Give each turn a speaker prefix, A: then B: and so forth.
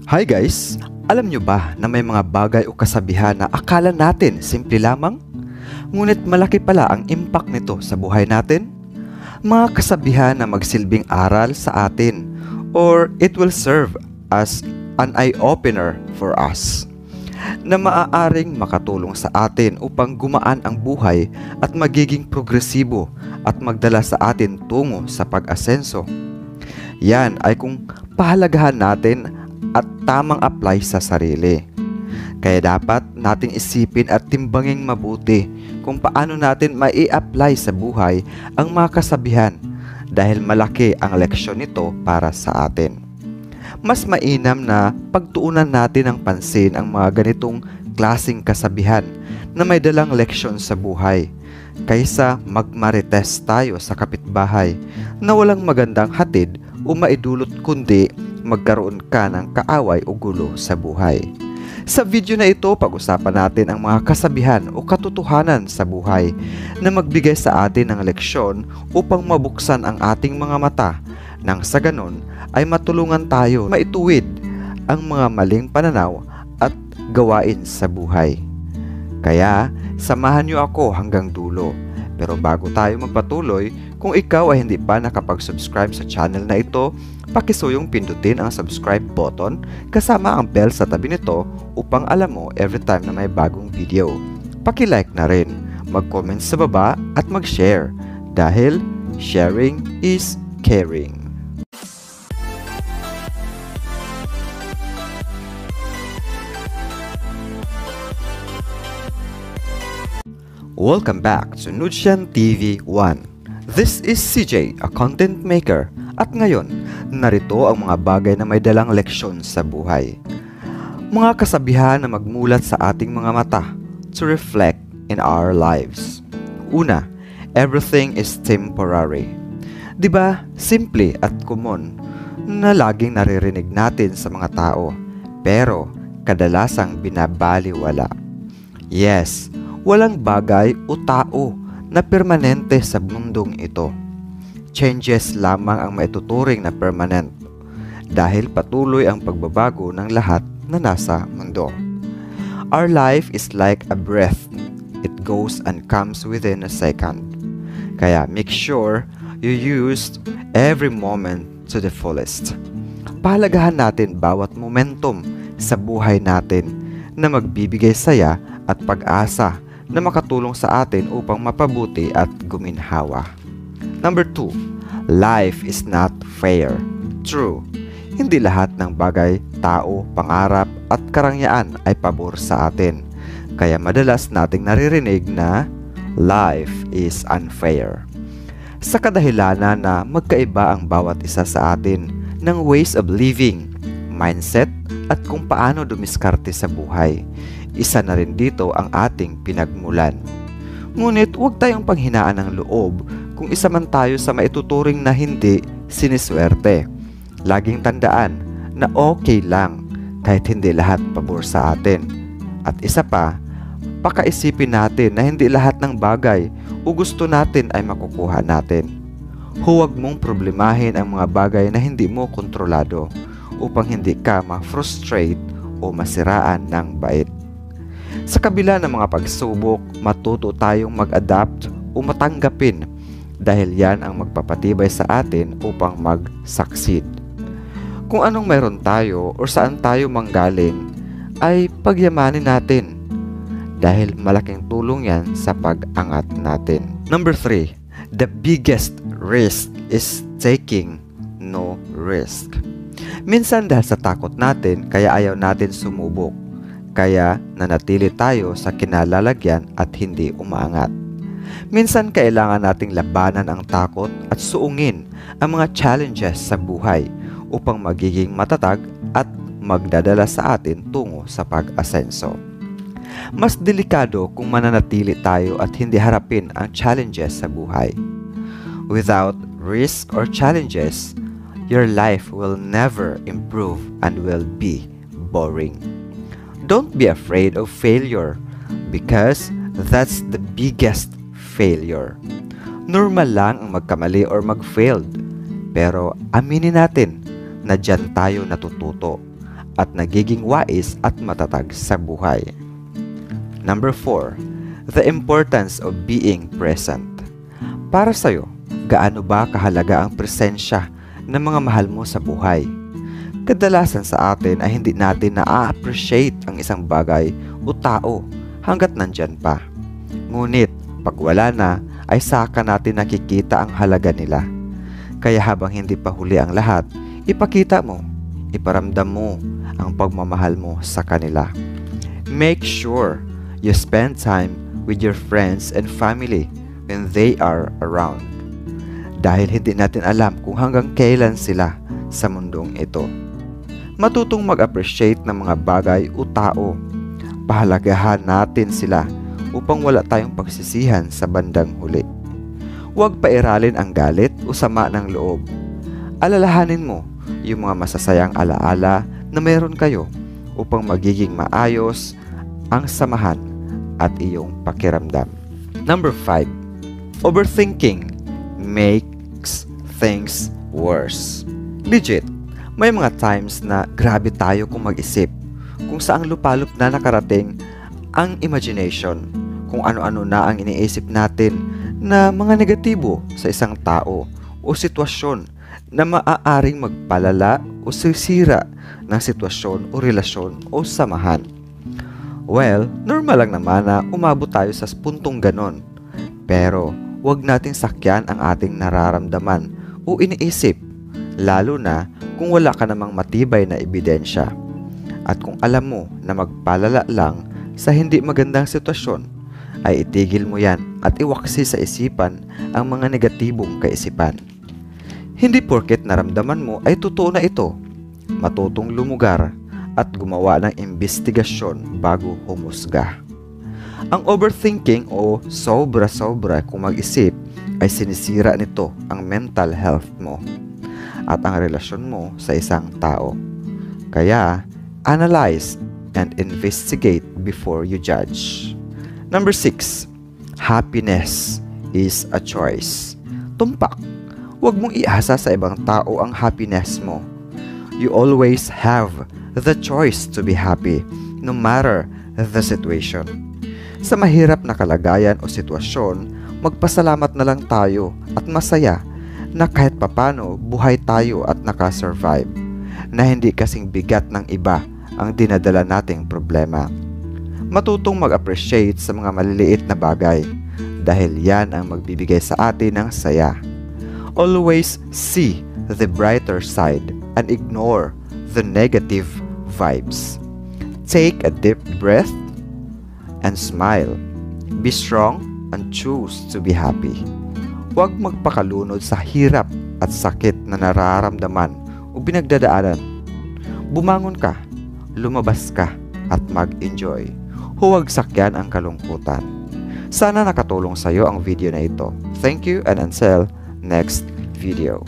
A: Hi guys! Alam nyo ba na may mga bagay o kasabihan na akala natin simple lamang? Ngunit malaki pala ang impact nito sa buhay natin? Mga kasabihan na magsilbing aral sa atin or it will serve as an eye-opener for us na maaaring makatulong sa atin upang gumaan ang buhay at magiging progresibo at magdala sa atin tungo sa pag-asenso. Yan ay kung pahalagahan natin at tamang apply sa sarili. Kaya dapat nating isipin at timbangin mabuti kung paano natin mai-apply sa buhay ang mga kasabihan dahil malaki ang leksyon nito para sa atin. Mas mainam na pagtuunan natin ng pansin ang mga ganitong klaseng kasabihan na may dalang leksyon sa buhay kaysa magmarites tayo sa kapitbahay na walang magandang hatid o maidulot kundi magkaroon ka ng kaaway o gulo sa buhay. Sa video na ito, pag-usapan natin ang mga kasabihan o katotohanan sa buhay na magbigay sa atin ng leksyon upang mabuksan ang ating mga mata nang sa ganon ay matulungan tayo maituwid ang mga maling pananaw at gawain sa buhay. Kaya, samahan niyo ako hanggang dulo. Pero bago tayo magpatuloy, kung ikaw ay hindi pa nakapag-subscribe sa channel na ito, pakisuyong pindutin ang subscribe button kasama ang bell sa tabi nito upang alam mo every time na may bagong video. Paki-like na rin, mag-comment sa baba at mag-share dahil sharing is caring. Welcome back to Nudshan TV 1. This is CJ, a content maker, at ngayon, narito ang mga bagay na may dalang leksyon sa buhay. Mga kasabihan na magmulat sa ating mga mata to reflect in our lives. Una, everything is temporary. Diba, simple at common na laging naririnig natin sa mga tao, pero kadalasang binabaliwala. Yes, walang bagay o tao na permanente sa mundong ito. Changes lamang ang maituturing na permanent dahil patuloy ang pagbabago ng lahat na nasa mundo. Our life is like a breath. It goes and comes within a second. Kaya make sure you use every moment to the fullest. Pahalagahan natin bawat momentum sa buhay natin na magbibigay saya at pag-asa na makatulong sa atin upang mapabuti at guminhawa. Number 2, life is not fair. True, hindi lahat ng bagay, tao, pangarap at karangyaan ay pabor sa atin. Kaya madalas nating naririnig na life is unfair. Sa kadahilanan na magkaiba ang bawat isa sa atin ng ways of living, mindset at kung paano dumiskarte sa buhay. Isa na rin dito ang ating pinagmulan. Ngunit huwag tayong panghinaan ng loob kung isa man tayo sa maituturing na hindi siniswerte. Laging tandaan na okay lang kahit hindi lahat pabor sa atin. At isa pa, pakaisipin natin na hindi lahat ng bagay o gusto natin ay makukuha natin. Huwag mong problemahin ang mga bagay na hindi mo kontrolado upang hindi ka ma-frustrate o masiraan ng bait. Sa kabila ng mga pagsubok, matuto tayong mag-adapt o matanggapin dahil yan ang magpapatibay sa atin upang mag-succeed. Kung anong meron tayo o saan tayo manggaling, ay pagyamanin natin dahil malaking tulong yan sa pag-angat natin. Number 3, the biggest risk is taking no risk. Minsan dahil sa takot natin, kaya ayaw natin sumubok. Kaya nanatili tayo sa kinalalagyan at hindi umaangat. Minsan kailangan nating labanan ang takot at suungin ang mga challenges sa buhay upang magiging matatag at magdadala sa atin tungo sa pag-asenso. Mas delikado kung mananatili tayo at hindi harapin ang challenges sa buhay. Without risk or challenges, your life will never improve and will be boring. Don't be afraid of failure because that's the biggest failure. Normal lang ang magkamali or mag-failed. Pero aminin natin na dyan tayo natututo at nagiging wais at matatag sa buhay. Number 4. The importance of being present. Para sa'yo, gaano ba kahalaga ang presensya ng mga mahal mo sa buhay? Kadalasan sa atin ay hindi natin na-appreciate ang isang bagay o tao hanggat nandyan pa. Ngunit, pag wala na, ay saka natin nakikita ang halaga nila. Kaya habang hindi pa huli ang lahat, ipakita mo, iparamdam mo ang pagmamahal mo sa kanila. Make sure you spend time with your friends and family when they are around. Dahil hindi natin alam kung hanggang kailan sila sa mundong ito. Matutong mag-appreciate ng mga bagay o tao. Pahalagahan natin sila upang wala tayong pagsisihan sa bandang huli. Huwag pairalin ang galit o sama ng loob. Alalahanin mo yung mga masasayang alaala na meron kayo upang magiging maayos ang samahan at iyong pakiramdam. Number 5. Overthinking makes things worse. Legit, may mga times na grabe tayo kung mag-isip kung saang lupalop na nakarating ang imagination, kung ano-ano na ang iniisip natin na mga negatibo sa isang tao o sitwasyon na maaaring magpalala o sisira ng sitwasyon o relasyon o samahan. Well, normal lang naman na umabot tayo sa puntong ganon. Pero, huwag nating sakyan ang ating nararamdaman o iniisip, lalo na kung wala ka namang matibay na ebidensya. At kung alam mo na magpalala lang sa hindi magandang sitwasyon, ay itigil mo yan at iwaksi sa isipan ang mga negatibong kaisipan. Hindi porket naramdaman mo ay totoo na ito. Matutong lumugar at gumawa ng imbestigasyon bago humusga. Ang overthinking o sobra-sobra kung mag-isip ay sinisira nito ang mental health mo at ang relasyon mo sa isang tao. Kaya, analyze and investigate before you judge. Number 6. Happiness is a choice. Tumpak. Huwag mong iasa sa ibang tao ang happiness mo. You always have the choice to be happy, no matter the situation. Sa mahirap na kalagayan o sitwasyon, magpasalamat na lang tayo at masaya na kahit papano buhay tayo at nakasurvive, na hindi kasing bigat ng iba ang dinadala nating problema. Matutong mag-appreciate sa mga maliliit na bagay dahil yan ang magbibigay sa atin ng saya. Always see the brighter side and ignore the negative vibes. Take a deep breath and smile. Be strong and choose to be happy. Huwag magpakalunod sa hirap at sakit na nararamdaman o pinagdadaanan. Bumangon ka, lumabas ka at mag-enjoy. Huwag sakyan ang kalungkutan. Sana nakatulong sa iyo ang video na ito. Thank you and until next video.